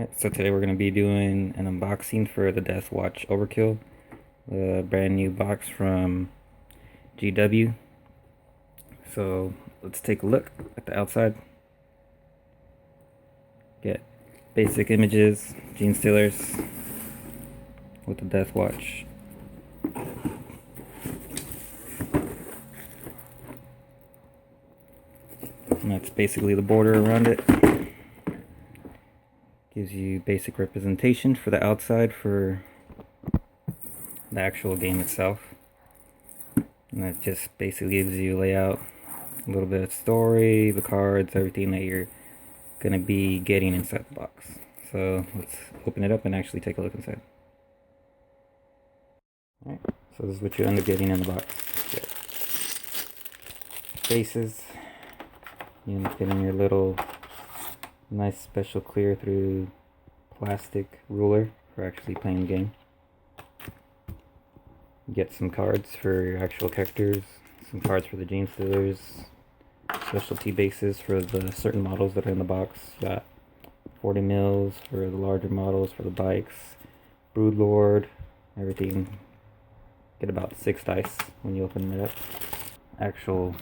Alright, so today we're going to be doing an unboxing for the Deathwatch Overkill, the brand new box from GW. So let's take a look at the outside. Get basic images, Gene Stealers with the Deathwatch. And that's basically the border around it. Gives you basic representation for the outside for the actual game itself. And that just basically gives you layout, a little bit of story, the cards, everything that you're going to be getting inside the box. So let's open it up and actually take a look inside. Alright, so this is what you end up getting in the box. You get faces. You end up getting your little nice special clear through plastic ruler for actually playing the game. You get some cards for your actual characters, some cards for the Gene Stealers, specialty bases for the certain models that are in the box. You got 40 mils for the larger models, for the bikes, Broodlord, everything. Get about 6 dice when you open it up. Actual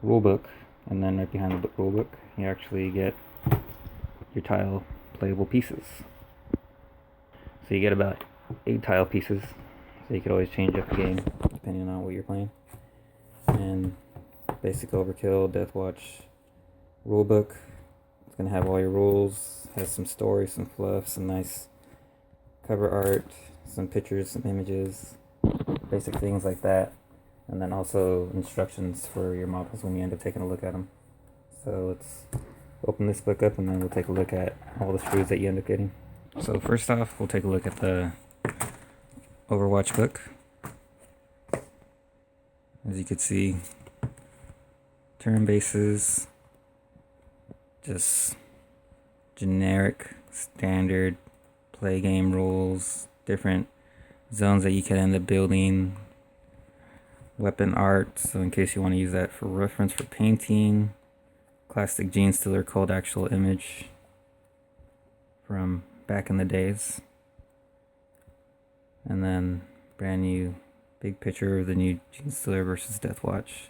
rulebook, and then right behind the rulebook you actually get your tile playable pieces. So you get about 8 tile pieces, so you could always change up the game depending on what you're playing. And basic Overkill Deathwatch rulebook. It's gonna have all your rules, has some story, some fluff, some nice cover art, some pictures, some images, basic things like that, and then also instructions for your models when you end up taking a look at them. So let's open this book up and then we'll take a look at all the screws that you end up getting. So first off, we'll take a look at the Overwatch book. As you can see, turn bases, just generic standard play game rules, different zones that you can end up building, weapon art, so in case you want to use that for reference for painting, classic Gene Stealer cold actual image from back in the days, and then brand new big picture of the new Gene Stealer versus Deathwatch,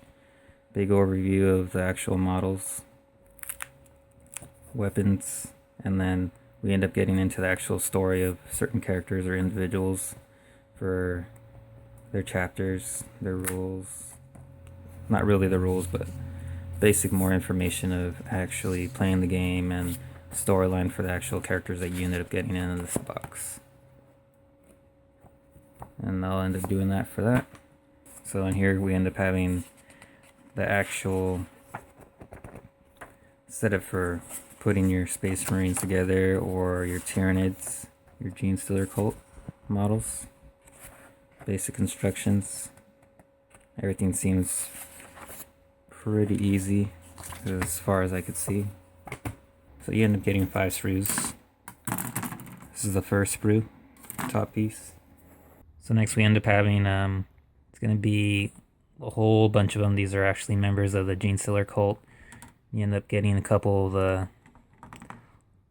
big overview of the actual models, weapons, and then we end up getting into the actual story of certain characters or individuals for their chapters, their rules, not really the rules, but basic more information of actually playing the game and storyline for the actual characters that you ended up getting in this box. And I'll end up doing that for that. So in here we end up having the actual setup for putting your Space Marines together or your Tyranids, your Gene Stealer cult models. Basic instructions. Everything seems pretty easy as far as I could see. So you end up getting 5 sprues. This is the first sprue, top piece. So next we end up having, it's going to be a whole bunch of them. These are actually members of the Gene Stealer cult. You end up getting a couple of the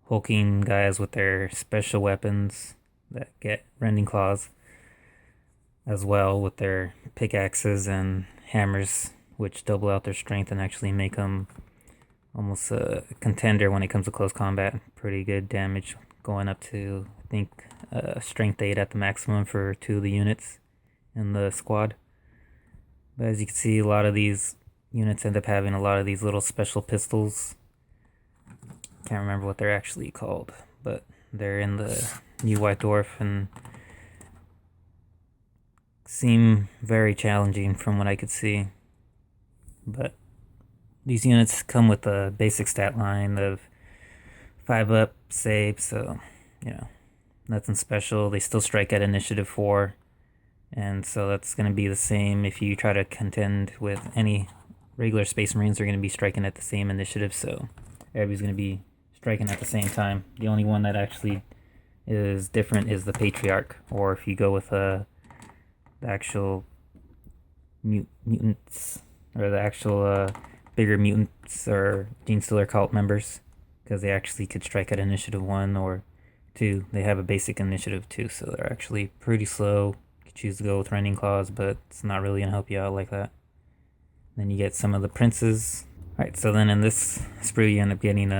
hulking guys with their special weapons that get rending claws, as well with their pickaxes and hammers, which double out their strength and actually make them almost a contender when it comes to close combat. Pretty good damage, going up to, I think, strength 8 at the maximum for 2 of the units in the squad. But as you can see, a lot of these units end up having a lot of these little special pistols. Can't remember what they're actually called, but they're in the new White Dwarf and seem very challenging from what I could see. But these units come with a basic stat line of 5 up save, so you know, nothing special. They still strike at initiative 4, and so that's going to be the same if you try to contend with any regular Space Marines. They're going to be striking at the same initiative, so everybody's going to be striking at the same time. The only one that actually is different is the Patriarch, or if you go with the actual mutants, or the actual bigger mutants or Gene Stealer cult members, because they actually could strike at initiative 1 or 2. They have a basic initiative 2, so they're actually pretty slow. You could choose to go with Rending Claws, but it's not really going to help you out like that. Then you get some of the princes. Alright, so then in this sprue you end up getting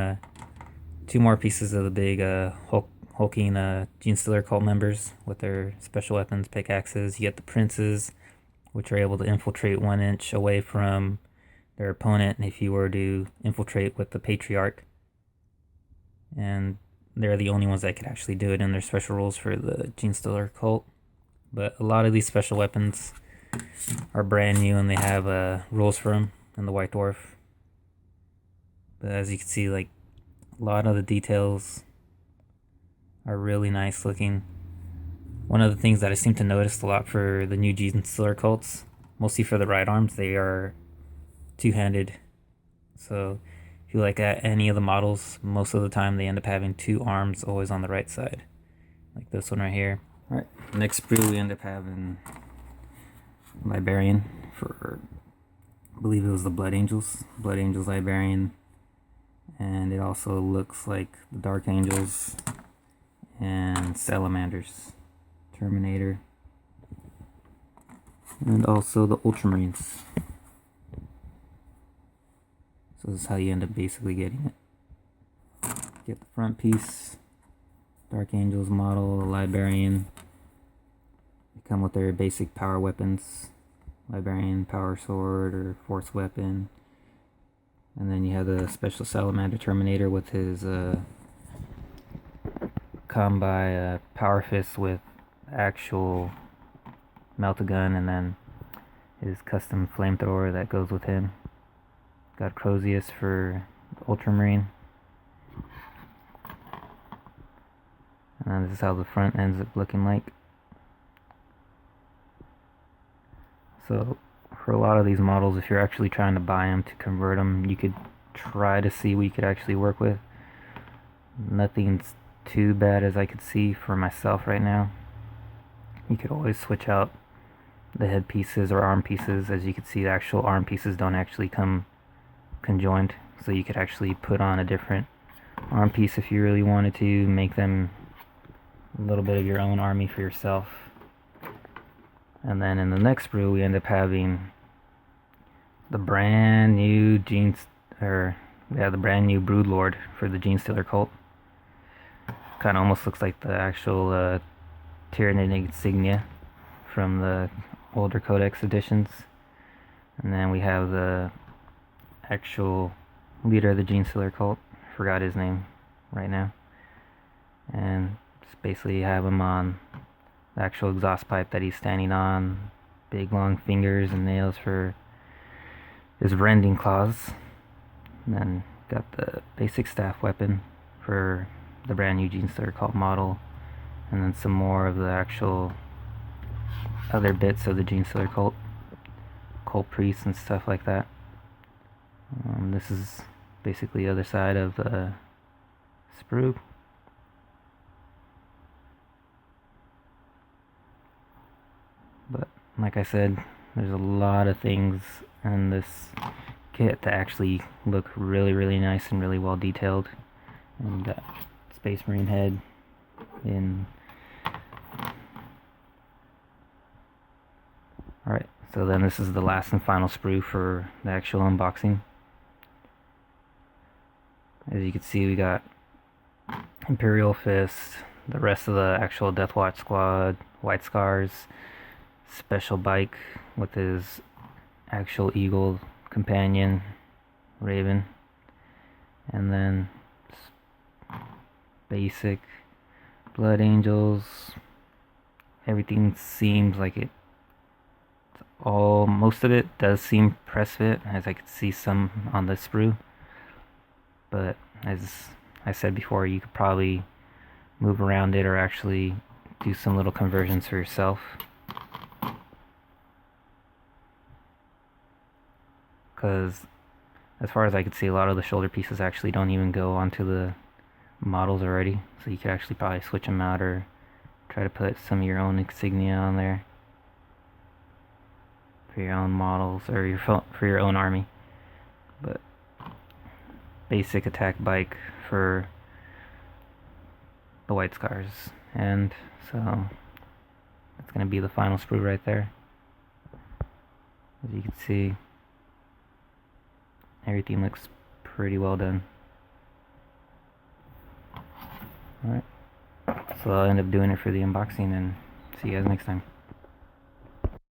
2 more pieces of the big hulking Genestealer cult members with their special weapons, pickaxes. You get the princes, which are able to infiltrate 1 inch away from their opponent if you were to infiltrate with the Patriarch. And they're the only ones that could actually do it in their special rules for the Genestealer cult. But a lot of these special weapons are brand new and they have rules for them in the White Dwarf. But as you can see, like, a lot of the details are really nice looking. One of the things that I seem to notice a lot for the new Genestealer cults, mostly for the right arms, they are two-handed. So if you look at any of the models, most of the time they end up having 2 arms always on the right side. Like this one right here. Alright, next sprue we end up having Librarian for, I believe it was the Blood Angels. Blood Angels Librarian. And it also looks like the Dark Angels and Salamanders. Terminator. And also the Ultramarines. So this is how you end up basically getting it. Get the front piece, Dark Angels model, the Librarian. They come with their basic power weapons. Librarian Power Sword or Force Weapon. And then you have the special Salamander Terminator with his combi Power Fist with actual melt-a-gun, and then his custom flamethrower that goes with him. Got Crozius for Ultramarine. And then this is how the front ends up looking like. So for a lot of these models, if you're actually trying to buy them to convert them, you could try to see what you could actually work with. Nothing's too bad as I could see for myself right now. You could always switch out the head pieces or arm pieces. As you can see, the actual arm pieces don't actually come conjoined, so you could actually put on a different arm piece if you really wanted to, make them a little bit of your own army for yourself. And then in the next sprue we end up having the brand new the brand new Broodlord for the Genestealer cult. Kind of almost looks like the actual Tyranid insignia from the older Codex editions. And then we have the actual leader of the Genestealer cult. Forgot his name right now. And just basically have him on the actual exhaust pipe that he's standing on. Big long fingers and nails for his rending claws. And then got the basic staff weapon for the brand new Genestealer cult model. And then some more of the actual other bits of the Genestealer cult priests and stuff like that. This is basically the other side of the sprue. But like I said, there's a lot of things in this kit that actually look really, really nice and really well detailed. And got Space Marine head in. Alright, so then this is the last and final sprue for the actual unboxing. As you can see, we got Imperial Fist, the rest of the actual Deathwatch squad, White Scars, Special Bike with his actual eagle companion, Raven, and then basic Blood Angels. Everything seems like it. Most of it does seem press fit, as I could see some on the sprue. But as I said before, you could probably move around it or actually do some little conversions for yourself. Because as far as I could see, a lot of the shoulder pieces actually don't even go onto the models already. So you could actually probably switch them out or try to put some of your own insignia on there for your own models or for your own army. But basic attack bike for the white scars. And so that's going to be the final sprue right there. As you can see, everything looks pretty well done. Alright, so I'll end up doing it for the unboxing, and see you guys next time.